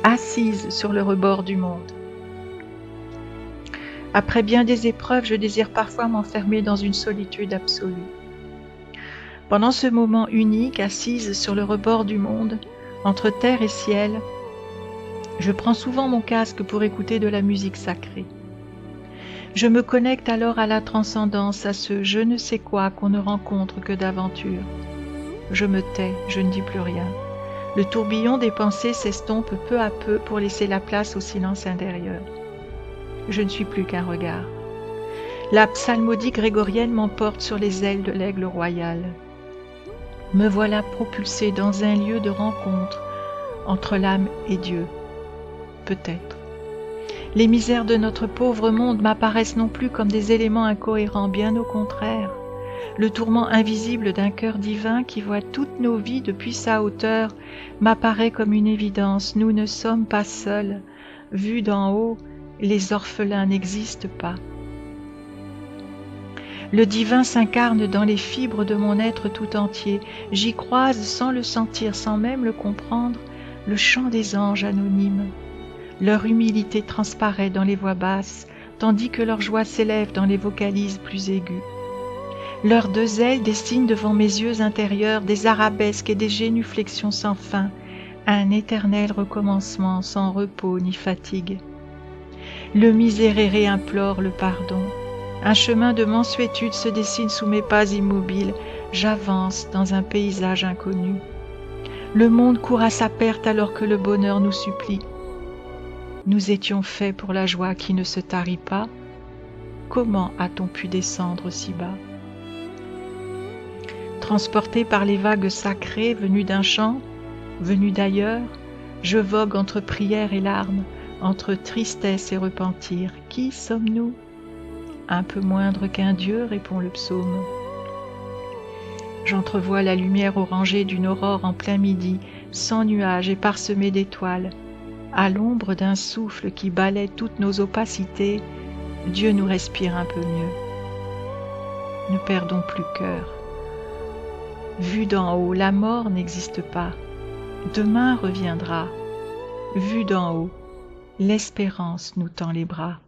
assise sur le rebord du monde. Après bien des épreuves, je désire parfois m'enfermer dans une solitude absolue. Pendant ce moment unique, assise sur le rebord du monde, entre terre et ciel, je prends souvent mon casque pour écouter de la musique sacrée. Je me connecte alors à la transcendance, à ce je ne sais quoi qu'on ne rencontre que d'aventure. Je me tais, je ne dis plus rien. Le tourbillon des pensées s'estompe peu à peu pour laisser la place au silence intérieur. Je ne suis plus qu'un regard. La psalmodie grégorienne m'emporte sur les ailes de l'aigle royal. Me voilà propulsé dans un lieu de rencontre entre l'âme et Dieu. Peut-être. Les misères de notre pauvre monde m'apparaissent non plus comme des éléments incohérents, bien au contraire. Le tourment invisible d'un cœur divin qui voit toutes nos vies depuis sa hauteur m'apparaît comme une évidence. Nous ne sommes pas seuls. Vus d'en haut, les orphelins n'existent pas. Le divin s'incarne dans les fibres de mon être tout entier. J'y croise sans le sentir, sans même le comprendre, le chant des anges anonymes. Leur humilité transparaît dans les voix basses, tandis que leur joie s'élève dans les vocalises plus aiguës. Leurs deux ailes dessinent devant mes yeux intérieurs des arabesques et des génuflexions sans fin, un éternel recommencement sans repos ni fatigue. Le miséréré implore le pardon. Un chemin de mansuétude se dessine sous mes pas immobiles. J'avance dans un paysage inconnu. Le monde court à sa perte alors que le bonheur nous supplie. Nous étions faits pour la joie qui ne se tarit pas. Comment a-t-on pu descendre si bas ? Transporté par les vagues sacrées venues d'un champ, venues d'ailleurs, je vogue entre prière et larmes, entre tristesse et repentir. Qui sommes-nous ? Un peu moindre qu'un Dieu, répond le psaume. J'entrevois la lumière orangée d'une aurore en plein midi, sans nuages et parsemée d'étoiles. À l'ombre d'un souffle qui balaie toutes nos opacités, Dieu nous respire un peu mieux. Ne perdons plus cœur. Vu d'en haut, la mort n'existe pas. Demain reviendra. Vu d'en haut, l'espérance nous tend les bras.